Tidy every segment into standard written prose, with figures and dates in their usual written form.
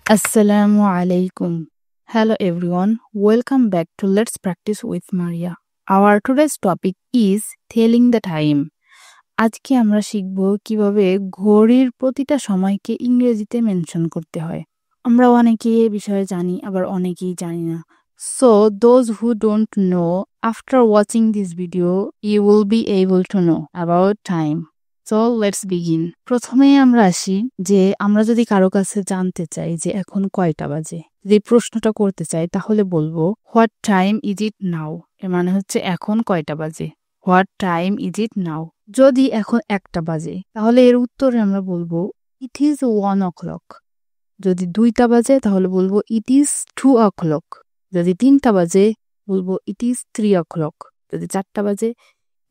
Assalamu alaikum. Hello everyone. Welcome back to Let's Practice with Maria. Our today's topic is telling the time. আজকে আমরা শিখব কিভাবে ঘড়ির প্রতিটা সময়কে ইংরেজিতে মেনশন করতে হয়। আমরা অনেকেই এই বিষয়ে জানি, আবার অনেকেই জানি না। So those who don't know, after watching this video, you will be able to know about time. So let's begin. প্রথমে আমরা আসি যে আমরা যদি কারো কাছে জানতে চাই যে এখন কয়টা বাজে, যদি প্রশ্নটা করতে চাই তাহলে বলবো হোয়াট টাইম ইজ ইট নাও। এর মানে হচ্ছে এখন কয়টা বাজে। হোয়াট টাইম ইজ ইট নাও। যদি এখন 1টা বাজে তাহলে এর উত্তরে আমরা বলবো ইট ইজ 1 o'clock। যদি 2টা বাজে তাহলে বলবো ইট ইজ 2 o'clock। যদি 3টা বাজে বলবো ইট ইজ 3 o'clock। যদি 4টা বাজে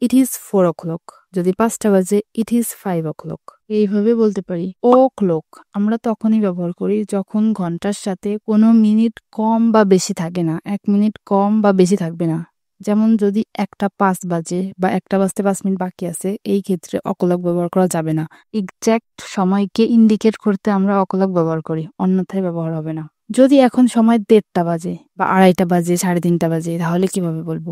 ইট ইজ 4 o'clock। যদি 5টা বাজে ইট ইজ 5 o'clock। এইভাবে বলতে পারি। ও ক্লক আমরা তখনই ব্যবহার করি যখন ঘন্টার সাথে কোনো মিনিট কম বা বেশি থাকে না, 1 মিনিট কম বা বেশি থাকবে না। যেমন যদি 1টা 5 বাজে বা 1টা বাজতে 5 মিনিট বাকি আছে, এই ক্ষেত্রে অক্লক ব্যবহার করা যাবে না। এক্সাক্ট সময়কে ইন্ডিকেট করতে আমরা অক্লক ব্যবহার করি, অন্যথায় ব্যবহার হবে না। যদি এখন সময় 1:30টা বাজে বা 2:30টা বাজে, 3:30টা বাজে, তাহলে কিভাবে বলবো?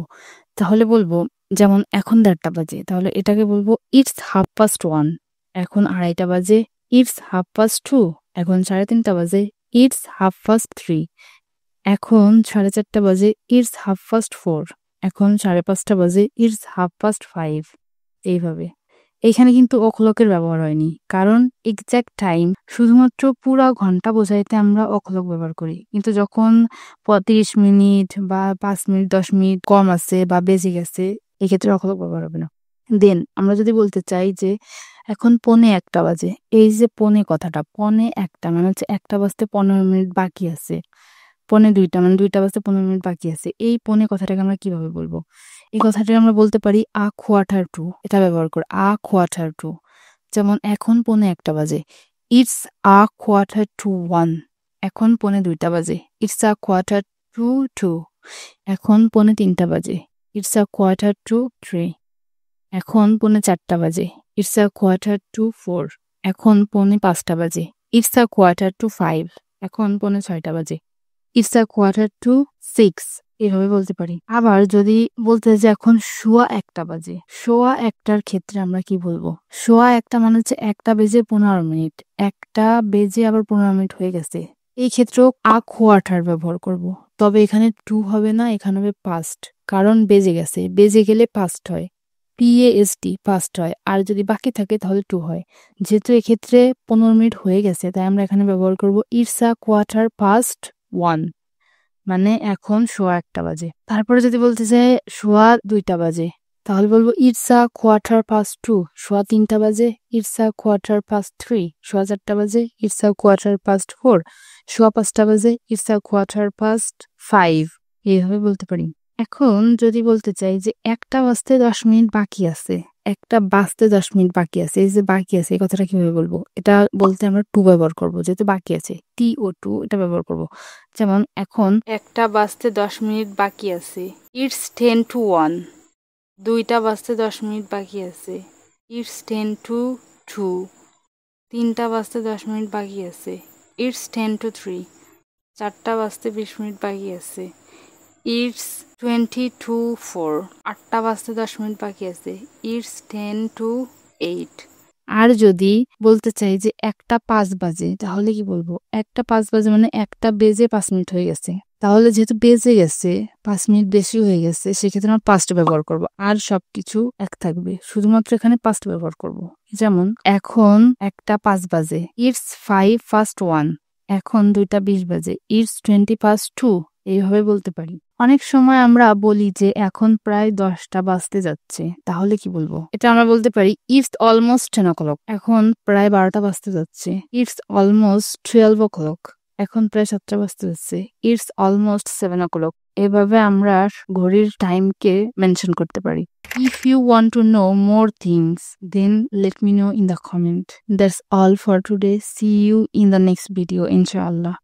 তাহলে বলবো যেমন এখন 1:30টা বাজে, তাহলে এটাকে বলবো ইটস 1:30. এখন 2:30টা বাজে ইটস 2:30. এখন 3:30টা বাজে ইটস 3:30. এখন 4:30টা বাজে ইটস 4:30. এখন 5:30টা বাজে ইটস 5:30. এইভাবে। এখানে কিন্তু অক্লকের ব্যবহার হয়নি, কারণ এক্সাক্ট টাইম শুধুমাত্র পুরা ঘন্টা বোঝাইতে আমরা অক্লক ব্যবহার করি। কিন্তু যখন 35 মিনিট বা 5 মিনিট 10 মিনিট কম আছে বা বেজে গেছে, এক্ষেত্রে অক্লক ব্যবহার হবে না। দেন আমরা যদি বলতে চাই যে এখন 1:45 বাজে, এই যে কথাটা 1:45 মানে হচ্ছে 1টা বাজতে 15 মিনিট বাকি আছে। 1:45 মানে 2টা বাজতে 15 মিনিট বাকি আছে। এই কথাটাকে আমরা কিভাবে বলবো? এই কথাটাকে আমরা বলতে পারি আ কোয়ার্টার টু। এটা ব্যবহার করে আ কোয়ার্টার টু। যেমন এখন 1:45 বাজে ইটস আ কোয়ার্টার টু 1। এখন 2:45 বাজে ইটস আ কোয়ার্টার টু 2। এখন 3:45 বাজে ইটস আ কোয়ার্টার টু 3। এখন 4:45 বাজে ইটস আ কোয়ার্টার টু 4। এখন 5:45 বাজে ইটস আ কোয়ার্টার টু 5। এখন 6:45 বাজে ইটস আ কোয়ার্টার টু 6। এভাবে বলতে পারি। আবার যদি বলতে যে এখন 1:15 বাজে, 1:15টার ক্ষেত্রে আমরা কি বলবো? 1:15 মানে হচ্ছে 1টা বেজে 15 মিনিট। 1টা বেজে আবার 15 মিনিট হয়ে গেছে। এই ক্ষেত্রেও আ কোয়ার্টার ব্যবহার করব। তবে এখানে টু হবে না, এখানে হবে পাস্ট। কারণ বেজে গেছে, বেজে গেলে পাস্ট হয়। PAST পাস্ট হয়। আর যদি বাকি থাকে তাহলে টু হয়। যেহেতু এক্ষেত্রে 15 মিনিট হয়ে গেছে, তাই আমরা এখানে ব্যবহার করব ইটস আ কোয়ার্টার পাস্ট 1। মানে এখন 1:15 বাজে। তারপরে যদি বলতে চাই 2:15 বাজে, তাহলে বলবো ইটস আ কোয়ার্টার পাস্ট 2। 3:15 বাজে ইটস আ কোয়ার্টার পাস্ট 3। 4:15 বাজে ইটস আ কোয়ার্টার পাস্ট 4। 5:15 বাজে ইটস আ কোয়ার্টার পাস্ট 5। এইভাবে বলতে পারি। এখন যদি বলতে চাই যে 1টা বাজতে 10 মিনিট বাকি আছে, 1টা বাজতে 10 মিনিট বাকি আছে, এই যে বাকি আছে এই কথাটা কিভাবে বলবো? এটা বলতে আমরা টু ব্যবহার করব, যেহেতু বাকি আছে TO2 এটা ব্যবহার করব। যেমন এখন 1টা বাজতে 10 মিনিট বাকি আছে ইটস 10 to 1। 2টা বাজতে 10 মিনিট বাকি আছে ইটস 10 to 2। 3টা বাজতে 10 মিনিট বাকি আছে ইটস 10 to 3। 4টা বাজতে 20 মিনিট বাকি আছে ইটস 20 to 4। 8টা বাজতে 10 মিনিট বাকি আছে ইটস 10 to 8। আর যদি বলতে চাই যে 1টা 5 বাজে, তাহলে কি বলবো? 1টা 5 বাজে মানে 1টা বেজে 5 মিনিট হয়ে গেছে। তাহলে যেহেতু বেজে গেছে, 5 মিনিট বেশি হয়ে গেছে, সেক্ষেত্রে আমরা পাস্ট ব্যবহার করব। আর সবকিছু এক থাকবে, শুধুমাত্র এখানে পাস্ট ব্যবহার করব। যেমন এখন 1টা 5 বাজে ইটস 5 past 1। এখন 2টা 20 বাজে ইটস 20 past 2। এইভাবে বলতে পারি। অনেক সময় আমরা বলি যে এখন প্রায় 10টা বাজতে যাচ্ছে, তাহলে কি বলবো? এটা আমরা বলতে পারি ইটস অলমোস্ট 10 o'clock। এখন প্রায় 12টা বাজতে যাচ্ছে ইটস অলমোস্ট 12 o'clock। এখন প্রায় 7টা বাজতে যাচ্ছে ইটস অলমোস্ট 7 o'clock। এভাবে আমরা ঘড়ির টাইমকে মেনশন করতে পারি। If you want to know more things, then let me know in the comment. That's all for today. See you in the next video, inshallah.